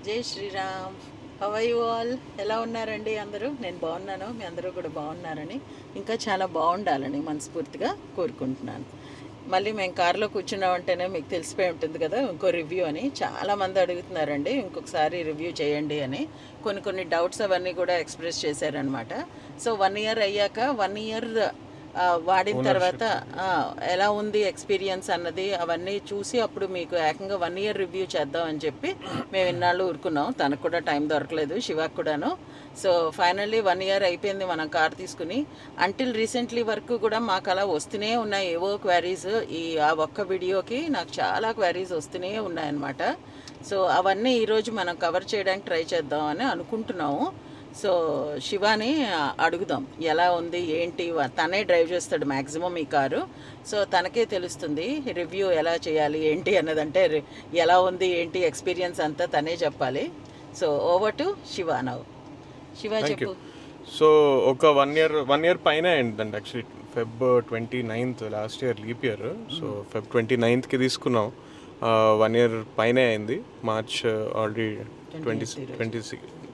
జై Shriram. How are you all? ఎలా ఉన్నారండి అందరూ? నేను బాగున్నాను, మీ అందరూ కూడా బాగున్నారని, ఇంకా చాలా బాగుండాలని మనస్ఫూర్తిగా కోరుకుంటున్నాను. మళ్ళీ మేము కారులో కూర్చున్నామంటేనే మీకు తెలిసిపోయి ఉంటుంది కదా ఇంకో రివ్యూ అని. చాలామంది అడుగుతున్నారండి ఇంకొకసారి రివ్యూ చేయండి అని. కొన్ని డౌట్స్ అవన్నీ కూడా ఎక్స్ప్రెస్ చేశారనమాట. సో 1 ఇయర్ అయ్యాక 1 ఇయర్ వాడిన తర్వాత ఎలా ఉంది ఎక్స్పీరియన్స్ అన్నది అవన్నీ చూసి అప్పుడు మీకు ఏకంగా 1 ఇయర్ రివ్యూ చేద్దాం అని చెప్పి మేము ఇన్నాళ్ళు ఊరుకున్నాం. తనకు కూడా టైం దొరకలేదు, శివాకు కూడాను. సో ఫైనల్లీ 1 ఇయర్ అయిపోయింది మనం కార్ తీసుకుని. అంటిల్ రీసెంట్లీ వరకు కూడా మాకు అలా వస్తూనే ఉన్నాయి ఏవో క్వైరీస్. ఆ ఒక్క వీడియోకి నాకు చాలా క్వైరీస్ వస్తూనే ఉన్నాయన్నమాట. సో అవన్నీ ఈరోజు మనం కవర్ చేయడానికి ట్రై చేద్దాం అని అనుకుంటున్నాము. సో శివాని అడుగుదాం ఎలా ఉంది ఏంటి. తనే డ్రైవ్ చేస్తాడు మ్యాక్సిమం ఈ కారు. సో తనకే తెలుస్తుంది రివ్యూ ఎలా చేయాలి ఏంటి అన్నదంటే, ఎలా ఉంది ఏంటి ఎక్స్పీరియన్స్ అంతా తనే చెప్పాలి. So over to Shiva now. Shiva చెప్పు. సో ఒక 1 ఇయర్ పైన అయిందండి actually. Feb 29th last year leap year. So Feb 29th తీసుకున్నాం. 1 ఇయర్ పైనే అయింది. మార్చ్ ఆల్రెడీ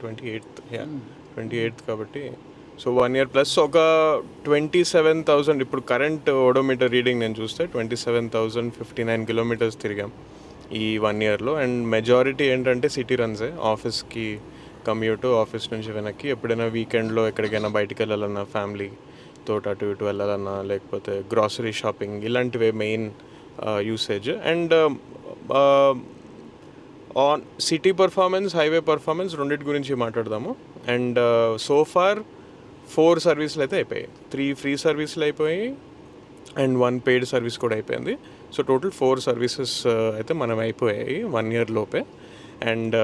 28th కాబట్టి. సో 1 ఇయర్ ప్లస్ ఒక 27,000 ఇప్పుడు కరెంట్ ఓడోమీటర్ రీడింగ్ నేను చూస్తే 27,059 కిలోమీటర్స్ తిరిగాం ఈ 1 ఇయర్లో. అండ్ మెజారిటీ ఏంటంటే సిటీ రన్సే. ఆఫీస్కి కమ్యూట్, ఆఫీస్ నుంచి వెనక్కి, ఎప్పుడైనా వీకెండ్లో ఎక్కడికైనా బయటికి వెళ్ళాలన్నా, ఫ్యామిలీతో అటు ఇటు వెళ్ళాలన్నా, లేకపోతే గ్రాసరీ షాపింగ్, ఇలాంటివే main usage. And on city performance, highway performance రెండింటి గురించి మాట్లాడదాము. అండ్ సో ఫార్ 4 సర్వీసులు అయితే అయిపోయాయి. 3 ఫ్రీ సర్వీసులు అయిపోయాయి అండ్ 1 పెయిడ్ సర్వీస్ కూడా అయిపోయింది. సో టోటల్ 4 సర్వీసెస్ అయితే మనం అయిపోయాయి 1 ఇయర్ లోపే. అండ్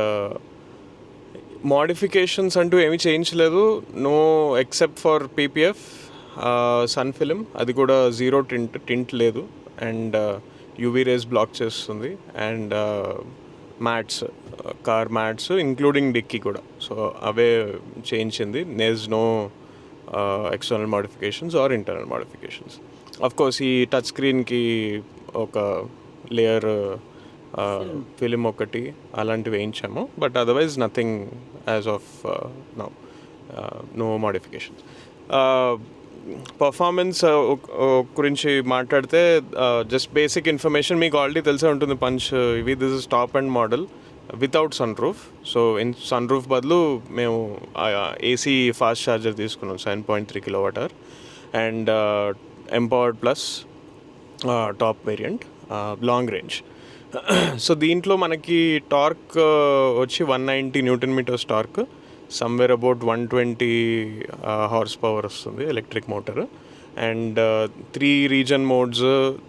మోడిఫికేషన్స్ అంటూ ఏమీ చేయించలేదు, no except for PPF, sun film, అది కూడా 0 టింట్ లేదు. అండ్ యూవీ రేస్ బ్లాక్ చేస్తుంది. And mats, car mats including dicky కూడా, సో అవే చేయించింది. There no external modifications or internal modifications. Of course ఈ టచ్ స్క్రీన్కి ఒక లేయర్ ఫిలిం ఒకటి అలాంటివి వేయించాము, but otherwise nothing as of now, no modifications. Performance గురించి మాట్లాడితే జస్ట్ బేసిక్ ఇన్ఫర్మేషన్ మీకు ఆల్రెడీ తెలిసే ఉంటుంది. పంచ్ ఇవి, this is top and model without sunroof. So sunroof బదులు మేము ఏసీ ఫాస్ట్ ఛార్జర్ తీసుకున్నాం 7.3 kWh. And empowered plus top variant, long range. So దీంట్లో మనకి టార్క్ వచ్చి 190 Nm torque, somewhere about 120 horsepower వస్తుంది electric motor. And 3 regen modes,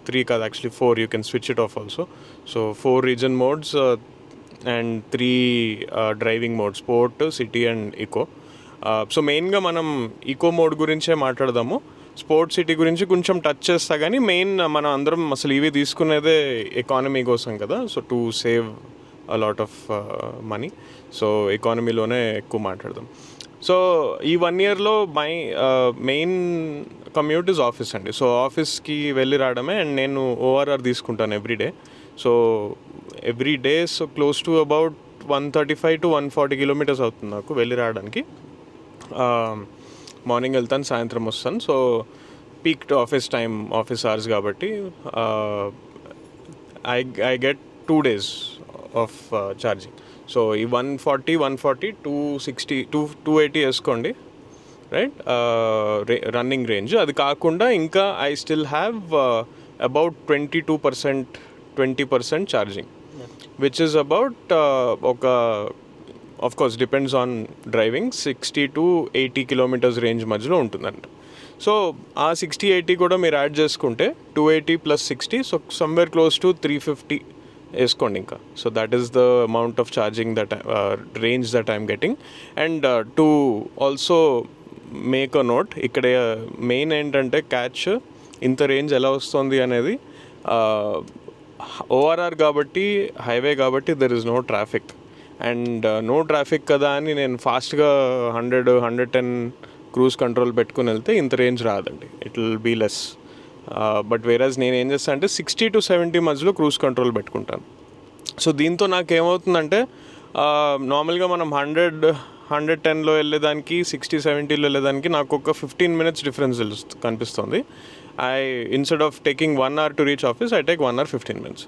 3 కాదు actually 4, you can switch it off also. So 4 regen modes and 3 driving mode, sport, city and eco. So మెయిన్గా మనం eco mode గురించే మాట్లాడదాము. Sport, city గురించి కొంచెం touch చేస్తా, కానీ మెయిన్ మనం అందరం అసలు ఇవి తీసుకునేదే ఎకానమీ కోసం కదా. So to save a lot of money, so ఎకానమీలోనే ఎక్కువ మాట్లాడదాం. సో ఈ 1 ఇయర్లో my main commute is office అండి. సో ఆఫీస్కి వెళ్ళి రావడమే. అండ్ నేను ఓఆర్ఆర్ తీసుకుంటాను everyday. So everyday so close to about 135 to 140 kilometres అవుతుంది నాకు వెళ్ళి రావడానికి. మార్నింగ్ వెళ్తాను, సాయంత్రం వస్తాను. So peak to office time, office hours కాబట్టి I get 2 days of charging. So ఈ 140, 260, 280 వేసుకోండి, రైట్, రన్నింగ్ రేంజ్. అది కాకుండా ఇంకా I still have about 20% charging, which is about ఒక, of course depends on driving, 60 to 80 kilometres range మధ్యలో ఉంటుందంట. So ఆ 60-80 కూడా మీరు యాడ్ చేసుకుంటే 280 + 60, సో సమ్వేర్ క్లోజ్ టు 350 వేసుకోండి ఇంకా. So that is the amount of charging that range that I'm getting. And to also make a note, ఇక్కడ main ఏంటంటే క్యాచ్, ఇంత రేంజ్ ఎలా వస్తుంది అనేది, ఓఆర్ఆర్ కాబట్టి, హైవే కాబట్టి there is no traffic. And no traffic కదా అని నేను ఫాస్ట్గా 100-110 క్రూజ్ కంట్రోల్ పెట్టుకుని వెళ్తే ఇంత రేంజ్ రాదండి, it will be less. But whereas నేను ఏం చేస్తాను అంటే 60 to 70 మధ్యలో క్రూజ్ కంట్రోల్ పెట్టుకుంటాను. సో దీంతో నాకేమవుతుందంటే నార్మల్గా మనం 110లో వెళ్ళేదానికి 60-70లో వెళ్ళేదానికి నాకు ఒక 15 minutes డిఫరెన్స్ కనిపిస్తుంది. Instead of taking 1 hour to reach office I take 1 hour 15 minutes.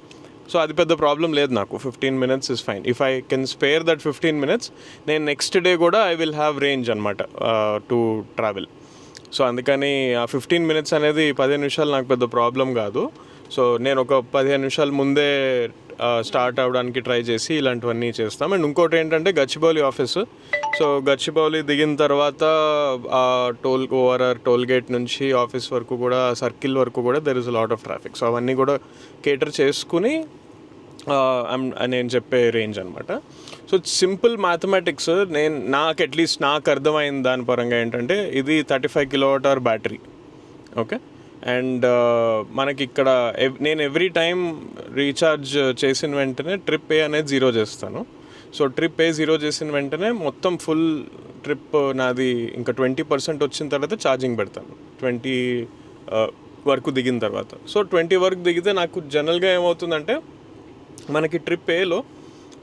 So అది పెద్ద ప్రాబ్లం లేదు నాకు. 15 minutes is fine. If I can spare that 15 minutes నేను నెక్స్ట్ డే కూడా ఐ విల్ హ్యావ్ రేంజ్ అనమాట టు ట్రావెల్. సో అందుకని ఆ 15 minutes అనేది 15 నిమిషాలు నాకు పెద్ద ప్రాబ్లం కాదు. సో నేను ఒక 15 నిమిషాలు ముందే స్టార్ట్ అవ్వడానికి ట్రై చేసి ఇలాంటివన్నీ చేస్తాం. అండ్ ఇంకోటి ఏంటంటే గచ్చిబౌలి ఆఫీసు. సో గచ్చిబౌలి దిగిన తర్వాత ఓఆర్ఆర్ టోల్ గేట్ నుంచి ఆఫీస్ వరకు కూడా సర్కిల్ వరకు కూడా there is a lot of traffic. So అవన్నీ కూడా కేటర్ చేసుకుని నేను చెప్పే రేంజ్ అనమాట. సో సింపుల్ మ్యాథమెటిక్స్ నాకు అట్లీస్ట్ నాకు అర్థమైన దాని పరంగా ఏంటంటే ఇది 35 kWh బ్యాటరీ. ఓకే. అండ్ మనకి ఇక్కడ నేను ఎవ్రీ టైం రీఛార్జ్ చేసిన వెంటనే ట్రిప్ ఏ అనేది 0 చేస్తాను. సో ట్రిప్ ఏ 0 చేసిన వెంటనే మొత్తం ఫుల్ ట్రిప్ నాది ఇంకా 20% వచ్చిన తర్వాత ఛార్జింగ్ పెడతాను 20 వరకు దిగిన తర్వాత. సో 20 వరకు దిగితే నాకు జనరల్గా ఏమవుతుందంటే మనకి ట్రిప్ ఏలో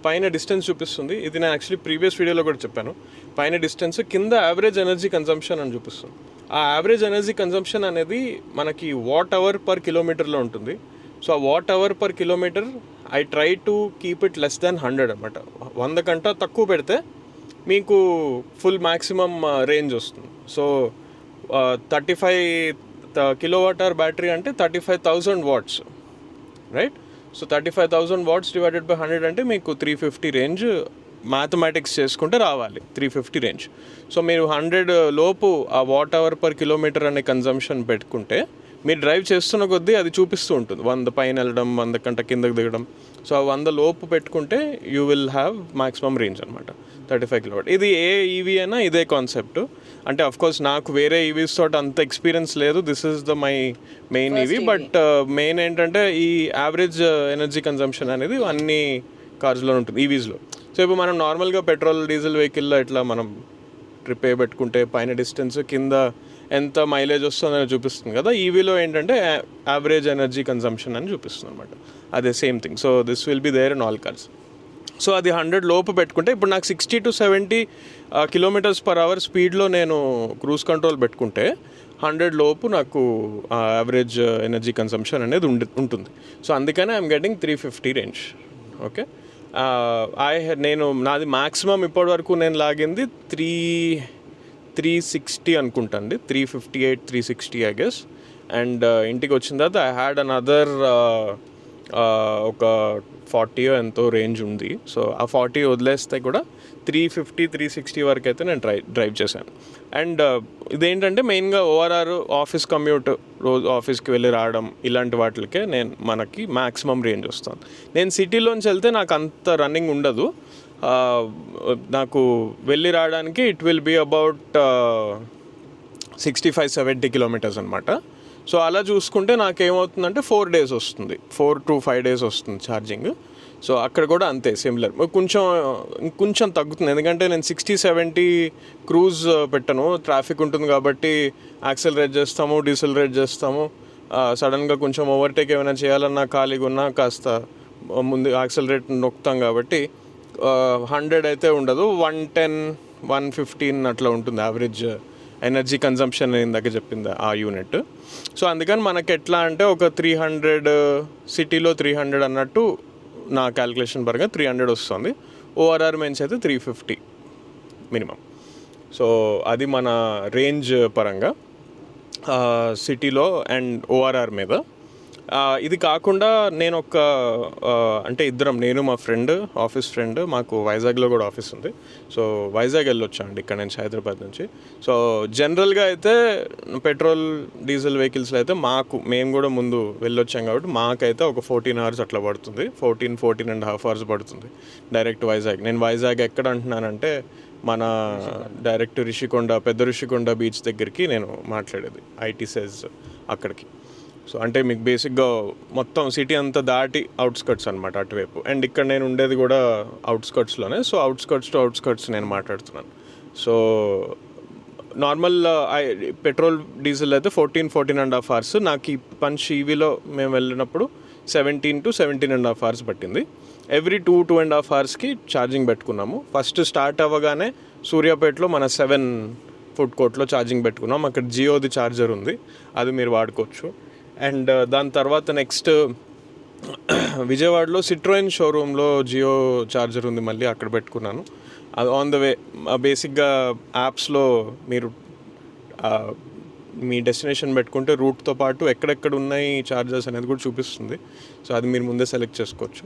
పైన డిస్టెన్స్ చూపిస్తుంది. ఇది నేను యాక్చువల్లీ ప్రీవియస్ వీడియోలో కూడా చెప్పాను. పైన డిస్టెన్స్ కింద యావరేజ్ ఎనర్జీ కన్జంప్షన్ అని చూపిస్తుంది. ఆ యావరేజ్ ఎనర్జీ కన్జంప్షన్ అనేది మనకి Wh/km ఉంటుంది. సో ఆ Wh/km I try to keep it less than 100 అనమాట. 100 కంటే తక్కువ పెడితే మీకు ఫుల్ మ్యాక్సిమం రేంజ్ వస్తుంది. సో 35 kWh బ్యాటరీ అంటే 35,000 watts, right? So 35,000 watts divided by 100 అంటే మీకు 350 రేంజ్ మ్యాథమెటిక్స్ చేసుకుంటే రావాలి. 350 రేంజ్. సో మీరు 100 లోపు ఆ Wh/km అనే కన్జంప్షన్ పెట్టుకుంటే మీరు డ్రైవ్ చేస్తున్న కొద్దీ అది చూపిస్తూ ఉంటుంది. 100 పైన వెళ్ళడం, 100 కంటే కిందకి దిగడం. సో ఆ 100 లోపు పెట్టుకుంటే you will have maximum range అనమాట 35 kW. ఇది ఏ ఈవీ అయినా ఇదే కాన్సెప్ట్. అంటే అఫ్కోర్స్ నాకు వేరే ఈవీస్ తోటి అంత ఎక్స్పీరియన్స్ లేదు. This is the my main EV. But main ఏంటంటే ఈ యావరేజ్ ఎనర్జీ కన్జంప్షన్ అనేది అన్ని కార్స్లో ఉంటుంది, ఈవీస్లో. సో ఇప్పుడు మనం నార్మల్గా పెట్రోల్ డీజిల్ వెహికల్లో ఇట్లా మనం ట్రిప్ ఏ పెట్టుకుంటే పైన డిస్టెన్స్ కింద ఎంత మైలేజ్ వస్తుందని చూపిస్తుంది కదా. ఈవీలో ఏంటంటే యావరేజ్ ఎనర్జీ కన్జంప్షన్ అని చూపిస్తుంది అనమాట. అదే same thing. So this will be there in all cars. సో అది 100 లోపు పెట్టుకుంటే ఇప్పుడు నాకు 60 to 70 km/h స్పీడ్లో నేను క్రూజ్ కంట్రోల్ పెట్టుకుంటే 100 లోపు నాకు యావరేజ్ ఎనర్జీ కన్సంప్షన్ అనేది ఉంటుంది. సో అందుకనే ఐఎమ్ గెటింగ్ 350 రేంజ్. ఓకే. నాది మ్యాక్సిమం ఇప్పటి వరకు నేను లాగింది 360 అనుకుంటాండి. 358, 360 ఐ గెస్. అండ్ ఇంటికి వచ్చిన తర్వాత ఐ హ్యాడ్ అనదర్ ఒక 40 ఎంతో రేంజ్ ఉంది. సో ఆ 40 వదిలేస్తే కూడా 350, 360 వరకు అయితే నేను డ్రైవ్ చేశాను. అండ్ ఇదేంటంటే మెయిన్గా ఓఆర్ఆర్ ఆఫీస్ కమ్యూట్, రోజు ఆఫీస్కి వెళ్ళి రావడం, ఇలాంటి వాటికే మనకి మ్యాక్సిమం రేంజ్ వస్తుంది. నేను సిటీలోంచి వెళ్తే నాకు అంత రన్నింగ్ ఉండదు. నాకు వెళ్ళి రావడానికి it will be about 65-70 kilometers అనమాట. సో అలా చూసుకుంటే నాకేమవుతుందంటే 4 days వస్తుంది, 4 to 5 days వస్తుంది ఛార్జింగ్. సో అక్కడ కూడా అంతే సిమిలర్. కొంచెం తగ్గుతుంది, ఎందుకంటే నేను 60-70 క్రూజ్ పెట్టను. ట్రాఫిక్ ఉంటుంది కాబట్టి యాక్సెలరేట్ చేస్తాము, డీసెలరేట్ చేస్తాము. సడన్గా కొంచెం ఓవర్టేక్ ఏమైనా చేయాలన్నా ఖాళీగా ఉన్నా కాస్త ముందు యాక్సెలరేట్ నొక్కుతాం కాబట్టి 100 అయితే ఉండదు, 110, 115 అట్లా ఉంటుంది యావరేజ్ ఎనర్జీ కన్జంప్షన్ ఇందాక చెప్పింది ఆ యూనిట్. సో అందుకని మనకి ఎట్లా అంటే ఒక 300 సిటీలో 300 అన్నట్టు నా క్యాలిక్యులేషన్ పరంగా 300 వస్తుంది. ఓఆర్ఆర్ మెన్స్ అయితే 350 మినిమం. సో అది మన రేంజ్ పరంగా సిటీలో అండ్ ఓఆర్ఆర్ మీద. ఇది కాకుండా నేను అంటే ఇద్దరం, నేను మా ఫ్రెండ్, ఆఫీస్ ఫ్రెండ్, మాకు వైజాగ్లో కూడా ఆఫీస్ ఉంది. సో వైజాగ్ వెళ్ళొచ్చామండి ఇక్కడ నుంచి, హైదరాబాద్ నుంచి. సో జనరల్గా అయితే పెట్రోల్ డీజిల్ వెహికల్స్లో అయితే మేము కూడా ముందు వెళ్ళొచ్చాం కాబట్టి మాకైతే ఒక 14 hours అట్లా పడుతుంది, 14.5 hours పడుతుంది డైరెక్ట్ వైజాగ్. నేను వైజాగ్ ఎక్కడ అంటున్నానంటే మన డైరెక్ట్ పెద్ద ఋషికొండ బీచ్ దగ్గరికి నేను మాట్లాడేది, ఐటీ సెజ్ అక్కడికి. సో అంటే మీకు బేసిక్గా మొత్తం సిటీ అంతా దాటి అవుట్స్కట్స్ అనమాట అటువైపు. అండ్ ఇక్కడ నేను ఉండేది కూడా అవుట్స్కట్స్లోనే. సో అవుట్స్కట్స్ టు అవుట్స్కట్స్ నేను మాట్లాడుతున్నాను. సో నార్మల్ పెట్రోల్ డీజిల్ అయితే 14.5 hours. నాకు ఈ పంచ్ ఈవీలో మేము వెళ్ళినప్పుడు 17 to 17.5 hours పట్టింది. ఎవ్రీ 2.5 అవర్స్కి ఛార్జింగ్ పెట్టుకున్నాము. ఫస్ట్ స్టార్ట్ అవ్వగానే సూర్యాపేటలో మన 7 ఫుడ్ కోర్ట్లో ఛార్జింగ్ పెట్టుకున్నాం. అక్కడ జియోది ఛార్జర్ ఉంది, అది మీరు వాడుకోవచ్చు. అండ్ దాని తర్వాత నెక్స్ట్ విజయవాడలో సిట్రోయిన్ షోరూంలో జియో ఛార్జర్ ఉంది, మళ్ళీ అక్కడ పెట్టుకున్నాను. అది ఆన్ ద వే బేసిక్గా యాప్స్లో మీరు మీ డెస్టినేషన్ పెట్టుకుంటే రూట్తో పాటు ఎక్కడెక్కడ ఉన్నాయి ఛార్జర్స్ అనేది కూడా చూపిస్తుంది. సో అది మీరు ముందే సెలెక్ట్ చేసుకోవచ్చు.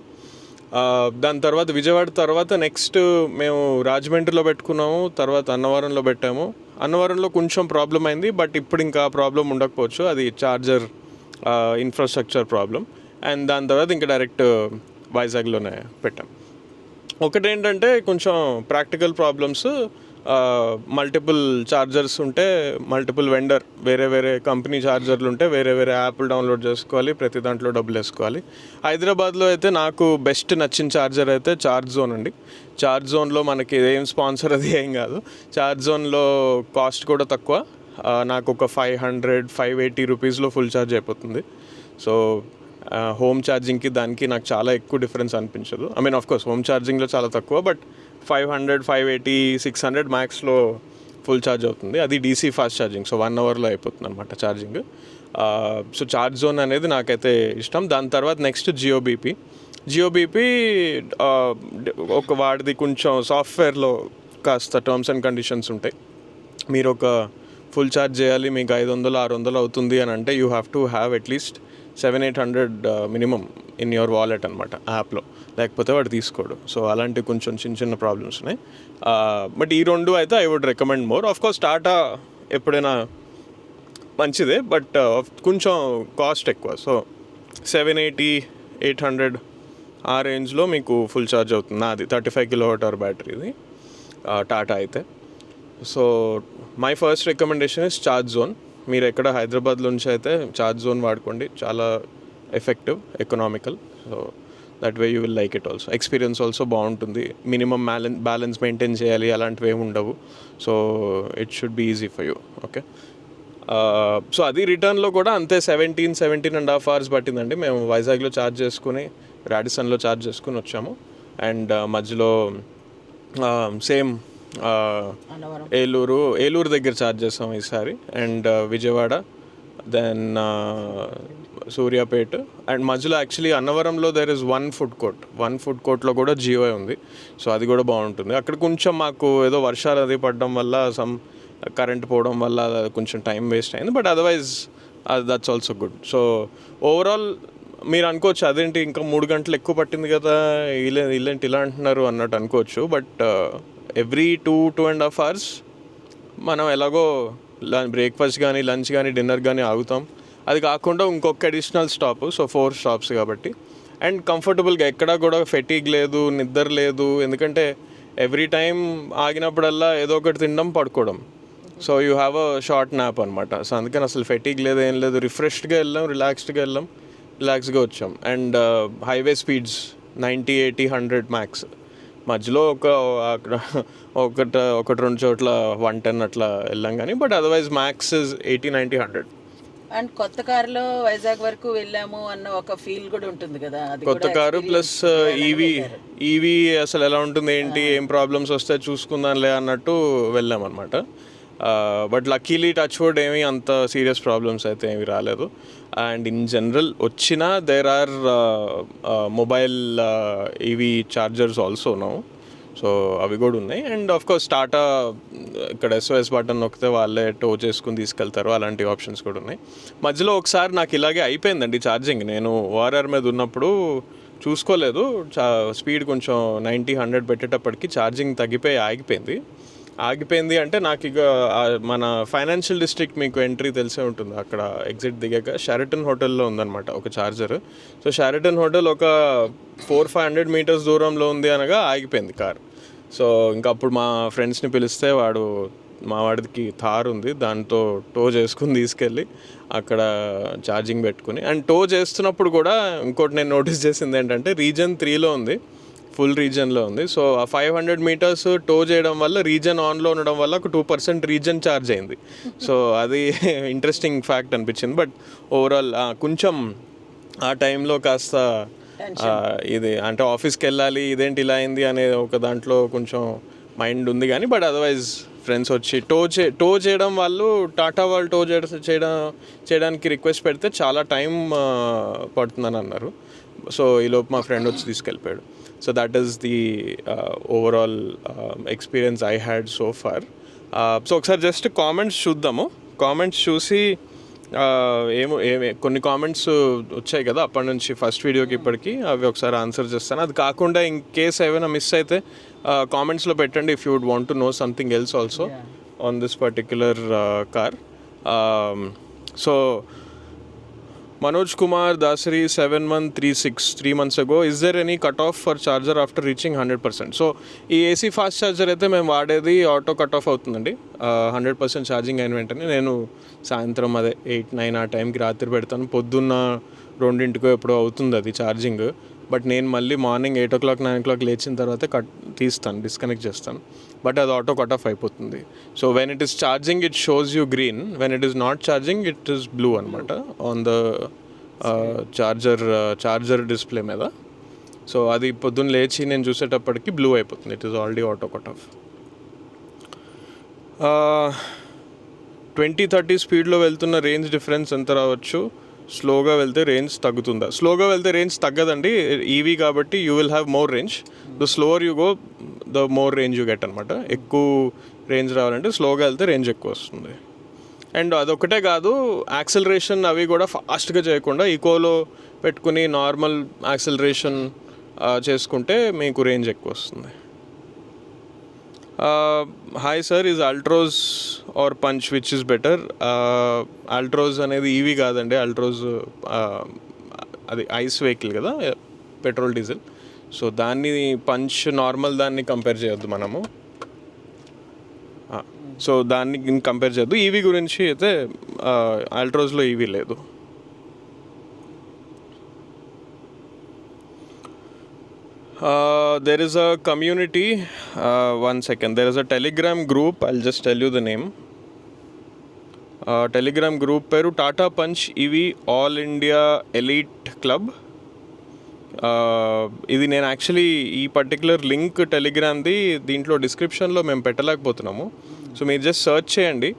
దాని తర్వాత విజయవాడ తర్వాత నెక్స్ట్ మేము రాజమండ్రిలో పెట్టుకున్నాము, తర్వాత అన్నవరంలో పెట్టాము. అన్నవరంలో కొంచెం ప్రాబ్లం అయింది, బట్ ఇప్పుడు ఇంకా ప్రాబ్లం ఉండకపోవచ్చు, అది ఛార్జర్ ఇన్ఫ్రాస్ట్రక్చర్ ప్రాబ్లం. అండ్ దాని తర్వాత ఇంకా డైరెక్ట్ వైజాగ్లోనే పెట్టాం. ఒకటేంటంటే కొంచెం ప్రాక్టికల్ ప్రాబ్లమ్స్, మల్టిపుల్ ఛార్జర్స్ ఉంటే మల్టిపుల్ వెండర్ వేరే వేరే కంపెనీ ఛార్జర్లు ఉంటే వేరే వేరే యాప్లు డౌన్లోడ్ చేసుకోవాలి, ప్రతి దాంట్లో డబ్బులు వేసుకోవాలి. హైదరాబాద్లో అయితే నాకు బెస్ట్ నచ్చిన ఛార్జర్ అయితే ఛార్జ్ జోన్ అండి. ఛార్జ్ జోన్లో మనకి ఏం స్పాన్సర్ అది ఏం కాదు, ఛార్జ్ జోన్లో కాస్ట్ కూడా తక్కువ. నాకు ఒక 580 రూపీస్లో ఫుల్ ఛార్జ్ అయిపోతుంది. సో హోమ్ ఛార్జింగ్కి దానికి నాకు చాలా ఎక్కువ డిఫరెన్స్ అనిపించదు. I mean of course home ఛార్జింగ్లో చాలా తక్కువ, బట్ 500, 580, 600 మ్యాక్స్లో ఫుల్ ఛార్జ్ అవుతుంది. అది డీసీ ఫాస్ట్ ఛార్జింగ్, సో 1 అవర్లో అయిపోతుంది అనమాట ఛార్జింగ్. సో ఛార్జ్ జోన్ అనేది నాకైతే ఇష్టం. దాని తర్వాత నెక్స్ట్ జియోబీపీ ఒక వాడిది కొంచెం సాఫ్ట్వేర్లో కాస్త టర్మ్స్ అండ్ కండిషన్స్ ఉంటాయి. మీరు ఒక ఫుల్ ఛార్జ్ చేయాలి, మీకు 500, 600 అవుతుంది అని అంటే you have to have at least 700-800 minimum in your wallet అనమాట యాప్లో, లేకపోతే వాడు తీసుకోడు. సో అలాంటి కొంచెం చిన్న ప్రాబ్లమ్స్ ఉన్నాయి. బట్ ఈ రెండు అయితే I would recommend more. Of course Tata ఎప్పుడైనా మంచిదే, బట్ కొంచెం కాస్ట్ ఎక్కువ. సో 780-800 ఆ రేంజ్లో మీకు ఫుల్ ఛార్జ్ అవుతుంది. నాది 35 kWh బ్యాటరీది టాటా అయితే. So my first recommendation is charge zone. మీరు ఎక్కడ హైదరాబాద్ నుంచి అయితే ఛార్జ్ జోన్ వాడుకోండి, చాలా effective, economical. So that way you will like it also. Experience also బాగుంటుంది. మినిమం బ్యాలెన్స్ మెయింటైన్ చేయాలి అలాంటివి ఏమి ఉండవు. So it should be easy for you. Okay. So అది రిటర్న్లో కూడా అంతే 17.5 అవర్స్ పట్టిందండి. మేము వైజాగ్లో ఛార్జ్ చేసుకుని రాడిసన్లో ఛార్జ్ చేసుకుని వచ్చాము. అండ్ మధ్యలో సేమ్ ఏలూరు దగ్గర ఛార్జ్ చేస్తాం ఈసారి. And Vijayawada, then Suryapet, and మధ్యలో యాక్చువల్లీ అన్నవరంలో దెర్ ఇస్ వన్ ఫుడ్ కోర్ట్లో కూడా జియో ఉంది. సో అది కూడా బాగుంటుంది. అక్కడ కొంచెం మాకు ఏదో వర్షాలు అది పడడం వల్ల కరెంట్ పోవడం వల్ల కొంచెం టైం వేస్ట్ అయింది, but otherwise that's also good. So overall మీరు అనుకోవచ్చు అదేంటి ఇంకా 3 గంటలు ఎక్కువ పట్టింది కదా, ఇల్లేంటి ఇలా అంటున్నారు అన్నట్టు అనుకోవచ్చు. బట్ ఎవ్రీ 2.5 అవర్స్ మనం ఎలాగో బ్రేక్ఫాస్ట్ కానీ లంచ్ కానీ డిన్నర్ కానీ ఆగుతాం. అది కాకుండా ఇంకొక అడిషనల్ స్టాప్, సో 4 స్టాప్స్ కాబట్టి. అండ్ కంఫర్టబుల్గా ఎక్కడా కూడా ఫెటీగ్ లేదు, నిద్ర లేదు. ఎందుకంటే ఎవ్రీ టైం ఆగినప్పుడల్లా ఏదో ఒకటి తినడం, పడుకోవడం. So you have a short nap అనమాట. సో అందుకని అసలు ఫెటీగ్ లేదు, ఏం లేదు. రిఫ్రెష్డ్గా వెళ్ళాం, రిలాక్స్గా వచ్చాం. And highway speeds 90, 80, 100 max. మధ్యలో ఒకటి 2 చోట్ల 110 అట్లా వెళ్ళాం కానీ, బట్ అదర్వైజ్ మ్యాక్స్ 80, 90, 100. అండ్ కొత్త కారులో వైజాగ్ వరకు వెళ్ళాము అన్న ఒక ఫీల్ కూడా ఉంటుంది కదా. కొత్త కారు ప్లస్ ఈవీ అసలు ఎలా ఉంటుంది, ఏంటి, ఏం ప్రాబ్లమ్స్ వస్తాయి చూసుకుందాంలే అన్నట్టు వెళ్ళామన్నమాట. బట్ లక్కీలీ టచ్ వుడ్ ఏమీ అంత సీరియస్ ప్రాబ్లమ్స్ అయితే ఏమీ రాలేదు. అండ్ ఇన్ జనరల్ వచ్చినా there are mobile EV chargers also now. So అవి కూడా ఉన్నాయి. అండ్ ఆఫ్ కోర్స్ టాటా ఇక్కడ SOS బటన్ నొక్కితే వాళ్ళే టో చేసుకుని తీసుకెళ్తారు, అలాంటి ఆప్షన్స్ కూడా ఉన్నాయి. మధ్యలో ఒకసారి నాకు ఇలాగే అయిపోయిందండి ఛార్జింగ్. నేను ORR మీద ఉన్నప్పుడు చూసుకోలేదు, స్పీడ్ కొంచెం 90, 100 పెట్టేటప్పటికి ఛార్జింగ్ తగ్గిపోయి ఆగిపోయింది. అంటే నాకు ఇక మన ఫైనాన్షియల్ డిస్ట్రిక్ట్ మీకు ఎంట్రీ తెలిసే ఉంటుంది, అక్కడ ఎగ్జిట్ దిగాక షెరటన్ హోటల్లో ఉందన్నమాట ఒక ఛార్జర్. సో షెరటన్ హోటల్ ఒక 400-500 మీటర్స్ దూరంలో ఉంది అనగా ఆగిపోయింది కార్. సో ఇంకా అప్పుడు మా ఫ్రెండ్స్ని పిలిస్తే మా వాడికి థార్ ఉంది, దాంతో టో చేసుకుని తీసుకెళ్ళి అక్కడ ఛార్జింగ్ పెట్టుకుని. అండ్ టో చేస్తున్నప్పుడు కూడా ఇంకోటి నేను నోటీస్ చేసింది ఏంటంటే రీజన్ 3లో ఉంది, ఫుల్ రీజన్లో ఉంది. సో ఆ 500 మీటర్స్ టో చేయడం వల్ల రీజన్ ఆన్లో ఉండడం వల్ల ఒక 2% రీజన్ ఛార్జ్ అయింది. సో అది ఇంట్రెస్టింగ్ ఫ్యాక్ట్ అనిపించింది. బట్ ఓవరాల్ కొంచెం ఆ టైంలో కాస్త ఇది అంటే ఆఫీస్కి వెళ్ళాలి ఇదేంటి ఇలా అయింది అనే ఒక దాంట్లో కొంచెం మైండ్ ఉంది కానీ బట్ అదర్వైజ్ ఫ్రెండ్స్ వచ్చి టో చేయడం వాళ్ళు టాటా వాళ్ళు చేయడానికి రిక్వెస్ట్ పెడితే చాలా టైం పడుతుందని అన్నారు. సో ఈలోపు మా ఫ్రెండ్ వచ్చి తీసుకెళ్ళిపోయాడు. So that is the overall experience I had so far. So ఒకసారి జస్ట్ కామెంట్స్ చూద్దాము. కామెంట్స్ చూసి కొన్ని కామెంట్స్ వచ్చాయి కదా అప్పటి నుంచి ఫస్ట్ వీడియోకి ఇప్పటికి, అవి ఒకసారి ఆన్సర్ చేస్తాను. అది కాకుండా ఇన్ కేస్ ఏమైనా మిస్ అయితే కామెంట్స్లో పెట్టండి if you would want to know something else also on this particular car. So Manoj Kumar Dasari 7136 3 months ago, is there any cutoff for charger after reaching 100%? So ఈ AC fast charger అయితే మేము వాడేది auto cut off అవుతుందండి. 100% charging అయిన వెంటనే నేను సాయంత్రం అదే 8-9 ఆ టైంకి రాత్రి పెడతాను. పొద్దున్న 2 ఎప్పుడో అవుతుంది అది ఛార్జింగ్. బట్ నేను మళ్ళీ మార్నింగ్ 8 o'clock 9 o'clock లేచిన తర్వాత డిస్కనెక్ట్ చేస్తాను. బట్ అది ఆటో కట్ ఆఫ్ అయిపోతుంది. So when it is charging it shows you green, when it is not charging it is blue అనమాట ఆన్ ద చార్జర్ డిస్ప్లే మీద. So అది పొద్దున్న లేచి నేను చూసేటప్పటికి బ్లూ అయిపోతుంది. It is already auto cut off. 20-30 స్పీడ్లో వెళ్తున్న రేంజ్ డిఫరెన్స్ ఎంత రావచ్చు? స్లోగా వెళ్తే రేంజ్ తగ్గుతుందా? స్లోగా వెళ్తే రేంజ్ తగ్గదండి, ఈవీ కాబట్టి you will have more range. The slower you go the more range you get అనమాట. ఎక్కువ రేంజ్ రావాలంటే స్లోగా వెళ్తే రేంజ్ ఎక్కువ వస్తుంది. అండ్ అదొక్కటే కాదు, యాక్సిలరేషన్ అవి కూడా ఫాస్ట్గా చేయకుండా ఈకోలో పెట్టుకుని నార్మల్ యాక్సిలరేషన్ చేసుకుంటే మీకు రేంజ్ ఎక్కువ వస్తుంది. Hi sir, is Altroz or Punch which is better? Altroz అనేది ఈవీ కాదండి, అల్ట్రోజ్ అది ఐస్ వెహికల్ కదా, పెట్రోల్ డీజిల్. సో దాన్ని పంచ్ నార్మల్ దాన్ని కంపేర్ చేయొద్దు మనము. సో దాన్ని కంపేర్ చేయొద్దు. ఈవీ గురించి అయితే అల్ట్రోజ్లో ఈవీ లేదు. There is a community, one second, there is a Telegram group, I'll just tell you the name. Telegram group peru Tata Punch EV All India Elite Club. ఇది నేను actually ఈ particular link టెలిగ్రామ్ది దీంట్లో డిస్క్రిప్షన్లో మేము పెట్టలేకపోతున్నాము. So మీరు just search చేయండి,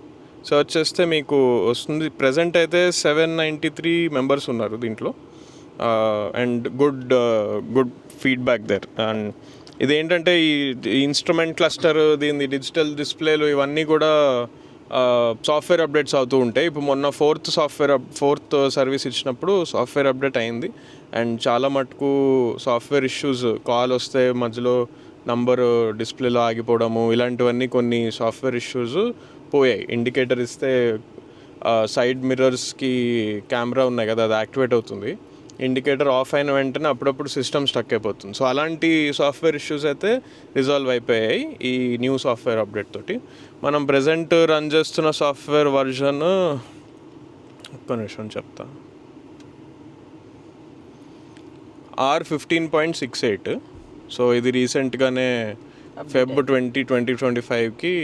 search చేస్తే మీకు వస్తుంది. ప్రజెంట్ అయితే 793 మెంబర్స్ ఉన్నారు దీంట్లో. And good feedback there. And ఇదేంటంటే ఈ ఇన్స్ట్రుమెంట్ క్లస్టర్, దీని డిజిటల్ డిస్ప్లేలు ఇవన్నీ కూడా సాఫ్ట్వేర్ అప్డేట్స్ అవుతూ ఉంటాయి. ఇప్పుడు మొన్న ఫోర్త్ సర్వీస్ ఇచ్చినప్పుడు సాఫ్ట్వేర్ అప్డేట్ అయింది. అండ్ చాలా మటుకు సాఫ్ట్వేర్ ఇష్యూస్, కాల్ వస్తే మధ్యలో నంబరు డిస్ప్లేలో ఆగిపోవడము, ఇలాంటివన్నీ కొన్ని సాఫ్ట్వేర్ ఇష్యూస్ పోయాయి. ఇండికేటర్ ఇస్తే సైడ్ మిర్రర్స్కి కెమెరా ఉన్నాయి కదా, అది యాక్టివేట్ అవుతుంది. ఇండికేటర్ ఆఫ్ అయిన వెంటనే అప్పుడప్పుడు సిస్టమ్ స్టక్ అయిపోతుంది. సో అలాంటి సాఫ్ట్వేర్ ఇష్యూస్ అయితే రిజాల్వ్ అయిపోయాయి ఈ న్యూ సాఫ్ట్వేర్ అప్డేట్ తోటి. మనం ప్రజెంట్ రన్ చేస్తున్న సాఫ్ట్వేర్ వర్జన్ ఒక్క నిమిషం చెప్తా, R15.68. సో ఇది రీసెంట్గానే Feb 2025కి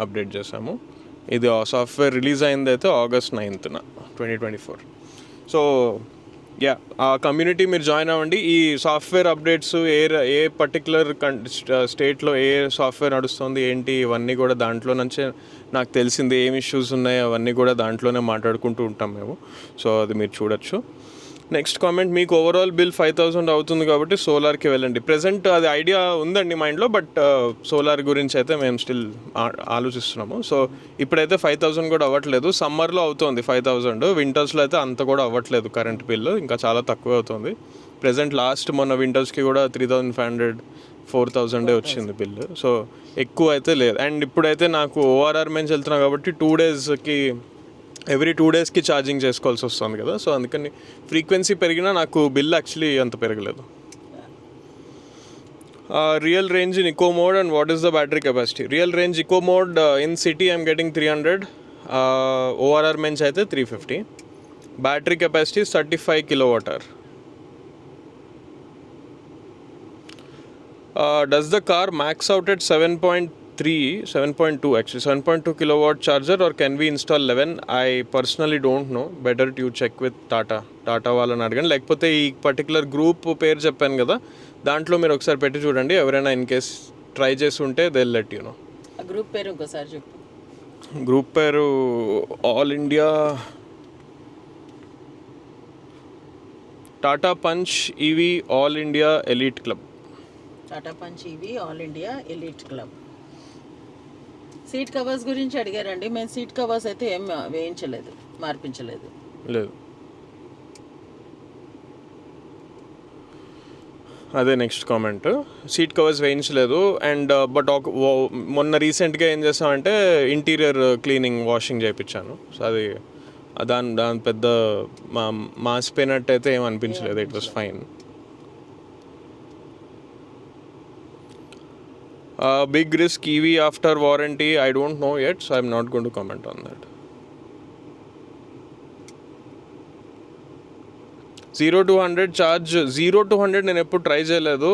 అప్డేట్ చేసాము. ఇది సాఫ్ట్వేర్ రిలీజ్ అయింది అయితే August 9th 2024. సో ఆ కమ్యూనిటీ మీరు జాయిన్ అవ్వండి. ఈ సాఫ్ట్వేర్ అప్డేట్స్ ఏ పర్టికులర్ స్టేట్లో ఏ సాఫ్ట్వేర్ నడుస్తుంది ఏంటి ఇవన్నీ కూడా దాంట్లో నుంచే నాకు తెలిసింది. ఏం ఇష్యూస్ ఉన్నాయి అవన్నీ కూడా దాంట్లోనే మాట్లాడుకుంటూ ఉంటాం మేము. సో అది మీరు చూడొచ్చు. నెక్స్ట్ కామెంట్, మీకు ఓవరాల్ బిల్ 5,000 అవుతుంది కాబట్టి సోలార్కి వెళ్ళండి. ప్రజెంట్ అది ఐడియా ఉందండి మైండ్లో, బట్ సోలార్ గురించి అయితే మేము స్టిల్ ఆలోచిస్తున్నాము. సో ఇప్పుడైతే 5,000 కూడా అవ్వట్లేదు. సమ్మర్లో అవుతుంది 5,000, వింటర్స్లో అయితే అంత కూడా అవ్వట్లేదు. కరెంట్ బిల్లు ఇంకా చాలా తక్కువ అవుతుంది. ప్రజెంట్ మొన్న వింటర్స్కి కూడా 3,500 4,000 వచ్చింది బిల్లు. సో ఎక్కువ అయితే లేదు. అండ్ ఇప్పుడైతే నాకు ఓఆర్ఆర్ నుంచి వెళ్తున్నా కాబట్టి 2 daysకి ఎవ్రీ 2 daysకి ఛార్జింగ్ చేసుకోవాల్సి వస్తుంది కదా. సో అందుకని ఫ్రీక్వెన్సీ పెరిగినా నాకు బిల్ యాక్చువల్లీ అంత పెరగలేదు. Real range in eco mode and what is the battery capacity? Real range eco mode in city I'm getting 300, ORR మెంచ్ అయితే 350. Battery capacity 35 kWh. Does the car max out at 7.3 7.2 actually, 7.2 kilowatt charger, or can we install 11? I personally don't know. Better you check with Tata వాళ్ళని అడగండి, లేకపోతే ఈ particular group పేరు చెప్పాను కదా, దాంట్లో మీరు ఒకసారి పెట్టి చూడండి. ఎవరైనా ఇన్ కేస్ ట్రై చేసి ఉంటే దే లెట్ యూ నో. ఆ గ్రూప్ పేరు ఇంకోసారి చెప్పు. గ్రూప్ పేరు all India Tata punch EV all India elite club. Tata punch EV all India elite club. Seat covers గురించి అడిగారండి. మేము సీట్ కవర్స్ అయితే ఏం వేయించలేదు, మార్పించలేదు. లేదు, అదే నెక్స్ట్ కామెంట్. సీట్ కవర్స్ వేయించలేదు. అండ్ బట్ మొన్న రీసెంట్గా ఏం చేసామంటే ఇంటీరియర్ క్లీనింగ్, వాషింగ్ చేయించాను. సో అది దాని పెద్ద మాసిపోయినట్టు అయితే ఏం అనిపించలేదు. It was fine. Big risk EV after warranty, I don't know yet, so I'm not going to comment on that. 0 to 100 charge, 0 to 100 నేను ఎప్పుడు ట్రై చేయలేదు.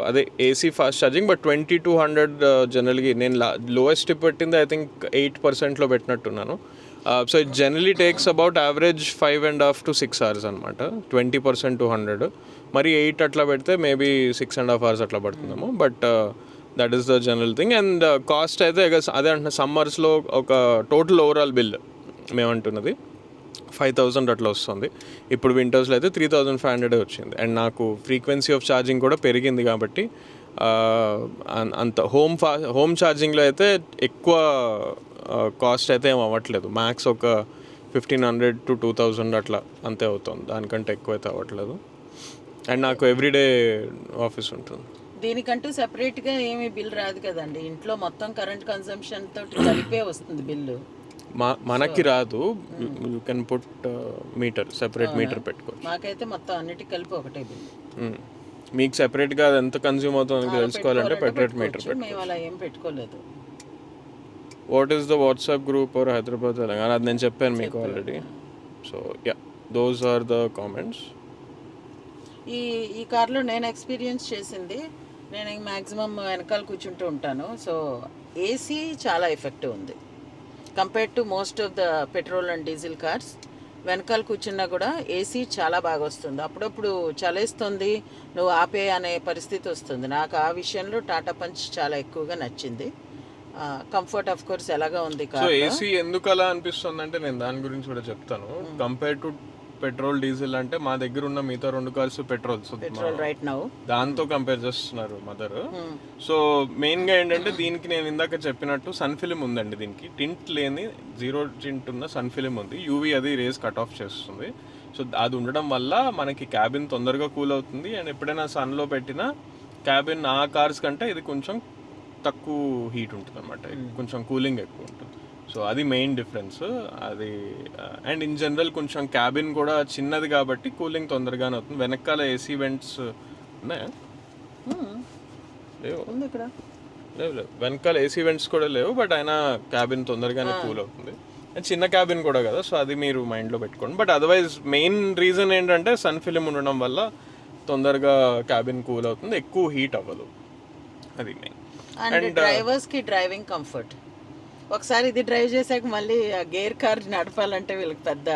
అదే AC fast charging. But 20 to 100 జనరల్గా నేను లోయెస్ట్ పెట్టింది ఐ థింక్ 8%లో పెట్టినట్టున్నాను. So it generally takes about average 5.5 to 6 hours అనమాట. 20% to 100. మరి 8 అట్లా పెడితే మేబీ 6.5 hours అట్లా పడుతుందేమో. But that is the general thing. And cost అయితే అదే అంటున్నా, సమ్మర్స్లో ఒక టోటల్ ఓవరాల్ బిల్ మేమంటున్నది 5,000 అట్లా వస్తుంది. ఇప్పుడు వింటర్స్లో అయితే 3,500 వచ్చింది. అండ్ నాకు ఫ్రీక్వెన్సీ ఆఫ్ ఛార్జింగ్ కూడా పెరిగింది కాబట్టి అంత హోమ్ ఛార్జింగ్లో అయితే ఎక్కువ కాస్ట్ అయితే ఏం అవ్వట్లేదు. మ్యాక్స్ ఒక 1,500 to 2,000 అట్లా అంతే అవుతుంది, దానికంటే ఎక్కువ అయితే అవ్వట్లేదు. అండ్ నాకు ఎవ్రీడే ఆఫీస్ ఉంటుంది. దీనికంటూ సెపరేట్గా ఏమీ బిల్ రాదు కదండి. ఇంట్లో మొత్తం కరెంట్ కన్సంప్షన్ తోటి కలిపే వస్తుంది బిల్లు. మనకి రాదు. You can put meter, separate meter పెట్టుకోవచ్చు. మాకైతే మొత్తం అన్నిటికి కలిపి ఒకటే బిల్. మీకు సెపరేట్గా అది ఎంత కన్జ్యూమ్ అవుతుందో తెలుసుకోవాలంటే సెపరేట్ మీటర్ పెట్టుకోవచ్చు. మేము అలా ఏం పెట్టుకోలేదు. What is the WhatsApp group or Hyderabad Telangana, అది నేను చెప్పాను మీకు already. So yeah, those are the comments. ఈ కార్లో నేను ఎక్స్పీరియన్స్ చేసింది, నేను మ్యాక్సిమం వెనకాల కూర్చుంటూ ఉంటాను. సో ఏసీ చాలా ఎఫెక్టివ్ ఉంది compared to most of the petrol and diesel cars. వెనకాల కూర్చున్నా కూడా ఏసీ చాలా బాగా వస్తుంది. అప్పుడప్పుడు చలేస్తుంది, నువ్వు ఆపే అనే పరిస్థితి వస్తుంది. నాకు ఆ విషయంలో టాటా పంచ్ చాలా ఎక్కువగా నచ్చింది. కంఫర్ట్ ఆఫ్ కోర్స్ ఎలాగా ఉంది సో ఏసీ ఎందుకు అలా అనిపిస్తుంది అంటే నేను దాని గురించి కూడా చెప్తాను. కంపేర్ టు పెట్రోల్ డీజిల్ అంటే మా దగ్గర ఉన్న మిగతా 2 కార్స్ పెట్రోల్ రైట్ నౌ దాంతో కంపేర్ చేస్తున్నారు మదర్. సో మెయిన్ గా ఏంటంటే దీనికి నేను ఇందాక చెప్పినట్టు సన్ ఫిలిం ఉందండి. దీనికి టింట్ లేని 0 టింట్ ఉన్న సన్ ఫిలిం ఉంది. యూవీ అది రేస్ కట్ ఆఫ్ చేస్తుంది. సో అది ఉండడం వల్ల మనకి క్యాబిన్ తొందరగా కూల్ అవుతుంది. అండ్ ఎప్పుడైనా సన్లో పెట్టిన క్యాబిన్ ఆ కార్స్ కంటే ఇది కొంచెం తక్కువ హీట్ ఉంటుంది అనమాట, కొంచెం కూలింగ్ ఎక్కువ ఉంటుంది. సో అది మెయిన్ డిఫరెన్స్ అది. అండ్ ఇన్ జనరల్ కొంచెం క్యాబిన్ కూడా చిన్నది కాబట్టి కూలింగ్ తొందరగానే అవుతుంది. వెనకాల ఏసీ వెంట్స్ ఉన్నాయా? లేవు, లేవు. వెనకాల ఏసీ వెంట్స్ కూడా లేవు. బట్ అయినా క్యాబిన్ తొందరగానే కూల్ అవుతుంది. అండ్ చిన్న క్యాబిన్ కూడా కదా, సో అది మీరు మైండ్లో పెట్టుకోండి. బట్ అదర్వైజ్ మెయిన్ రీజన్ ఏంటంటే సన్ ఫిలిం ఉండడం వల్ల తొందరగా క్యాబిన్ కూల్ అవుతుంది, ఎక్కువ హీట్ అవ్వదు. అది మెయిన్. అండ్ డ్రైవర్స్కి డ్రైవింగ్ కంఫర్ట్. ఒకసారి ఇది డ్రైవ్ చేసాక మళ్ళీ గేర్ కార్ నడపాలంటే వీళ్ళకి పెద్ద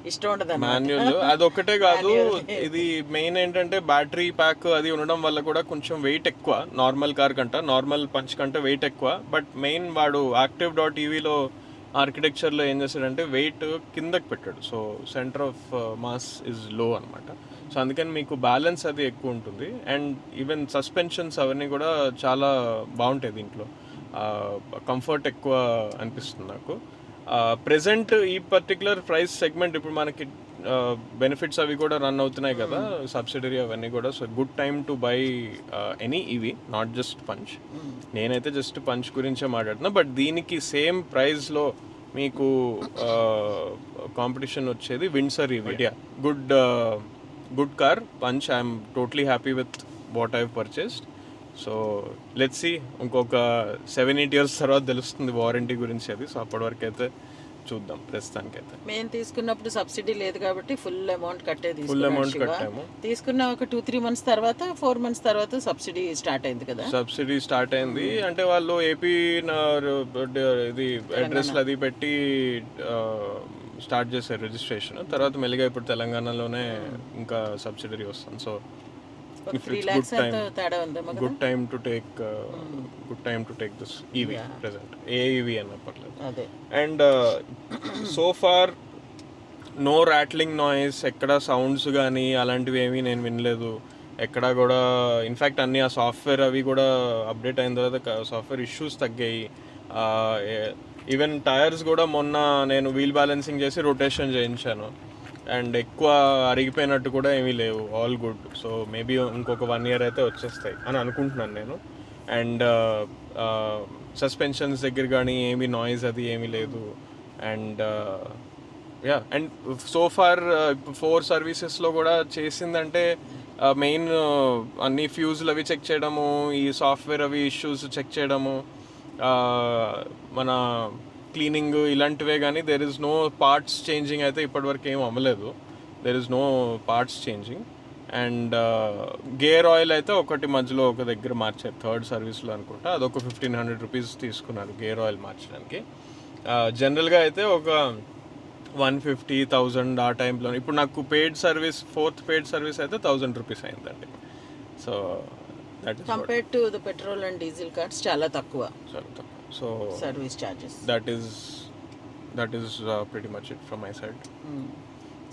ఇష్టం ఉండదు. మాన్యువల్ అదొక్కటే కాదు, ఇది మెయిన్ ఏంటంటే బ్యాటరీ ప్యాక్ అది ఉండడం వల్ల కూడా కొంచెం వెయిట్ ఎక్కువ నార్మల్ కార్ కంటే, నార్మల్ పంచ్ కంటే వెయిట్ ఎక్కువ. బట్ మెయిన్ వాడు యాక్టివ్.ఈవీలో ఆర్కిటెక్చర్లో ఏం చేస్తాడంటే వెయిట్ కిందకి పెట్టాడు. So centre of mass is low అనమాట. సో అందుకని మీకు బ్యాలెన్స్ అది ఎక్కువ ఉంటుంది. అండ్ ఈవెన్ సస్పెన్షన్స్ అవన్నీ కూడా చాలా బాగుంటాయి దీంట్లో. కంఫర్ట్ ఎక్కువ అనిపిస్తుంది నాకు. ప్రెజెంట్ ఈ పర్టికులర్ ప్రైస్ సెగ్మెంట్ ఇప్పుడు మనకి బెనిఫిట్స్ అవి కూడా రన్ అవుతున్నాయి కదా, సబ్సిడరీ అవన్నీ కూడా. So good time to buy any EV, not just Punch. నేనైతే జస్ట్ పంచ్ గురించే మాట్లాడుతున్నా. బట్ దీనికి సేమ్ ప్రైస్లో మీకు కాంపిటీషన్ వచ్చేది Windsor EV. Good car Punch. I'm totally happy with what I've purchased. So let's see, ఇంకొక 7-8 years తర్వాత తెలుస్తుంది వారంటీ గురించి అది. సో అప్పటి వరకు అయితే చూద్దాం ప్రస్తుతానికైతే. మేము తీసుకున్నప్పుడు సబ్సిడీ లేదు కాబట్టి ఫుల్ అమౌంట్ ఫుల్ అమౌంట్ కట్టాము. తీసుకున్న ఒక 2-3 months తర్వాత 4 months తర్వాత సబ్సిడీ స్టార్ట్ అయింది కదా. సబ్సిడీ స్టార్ట్ అయింది అంటే వాళ్ళు ఏపీ ఇది అడ్రస్లు అది పెట్టి స్టార్ట్ చేశారు రిజిస్ట్రేషన్. తర్వాత మెల్లిగా ఇప్పుడు తెలంగాణలోనే ఇంకా సబ్సిడీ వస్తుంది. సో $3 lakhs తేడా ఉందా? Good time to take this EV present. ఏ ఈవీ అన్న పర్లేదు. అదే. And so far no rattling noise, ఎక్కడ సౌండ్స్ కానీ అలాంటివి ఏమీ నేను వినలేదు ఎక్కడా కూడా. ఇన్ఫ్యాక్ట్ అన్ని ఆ సాఫ్ట్వేర్ అవి కూడా అప్డేట్ అయిన తర్వాత సాఫ్ట్వేర్ ఇష్యూస్ తగ్గాయి. ఈవెన్ టైర్స్ కూడా మొన్న నేను వీల్ బ్యాలెన్సింగ్ చేసి రొటేషన్ చేయించాను అండ్ ఎక్కువ అరిగిపోయినట్టు కూడా ఏమీ లేవు. All good. సో మేబీ ఇంకొక 1 year అయితే వచ్చేస్తాయి అని అనుకుంటున్నాను నేను. అండ్ సస్పెన్షన్స్ దగ్గర కానీ ఏమీ నాయిస్ అది ఏమీ లేదు. అండ్ అండ్ సో ఫార్ 4 సర్వీసెస్లో కూడా చేసిందంటే మెయిన్ అన్ని ఫ్యూజ్లు అవి చెక్ చేయడము, ఈ సాఫ్ట్వేర్ అవి ఇష్యూస్ చెక్ చేయడము, మన క్లీనింగ్ ఇలాంటివే కానీ there is no parts changing అయితే ఇప్పటివరకు ఏం అవ్వలేదు. There is no parts changing. And gear oil అయితే ఒకటి మధ్యలో ఒక దగ్గర మార్చారు 3rd సర్వీస్లో అనుకుంటా. అదొక 1,500 rupees తీసుకున్నారు గేర్ ఆయిల్ మార్చడానికి. జనరల్గా అయితే ఒక 150,000 ఆ టైంలో. ఇప్పుడు నాకు paid service 4th paid service అయితే 1,000 rupees అయిందండి. So that is compared to the petrol and diesel cars చాలా తక్కువ. So service charges. That is pretty much it from my side.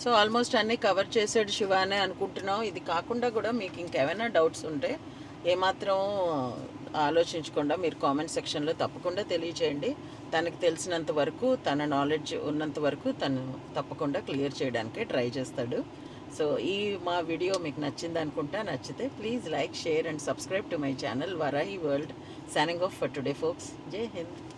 So almost అన్నీ కవర్ చేసాడు శివ అనే అనుకుంటున్నాం. ఇది కాకుండా కూడా మీకు ఇంకేమైనా డౌట్స్ ఉంటే ఏమాత్రం ఆలోచించకుండా మీరు కామెంట్ సెక్షన్లో తప్పకుండా తెలియచేయండి. తనకు తెలిసినంత వరకు, తన నాలెడ్జ్ ఉన్నంత వరకు తను తప్పకుండా క్లియర్ చేయడానికి ట్రై చేస్తాడు. సో ఈ మా వీడియో మీకు నచ్చింది అనుకుంటా. నచ్చితే please like, share and subscribe to my channel Varahi world. Signing off for today, folks. Jai Hind.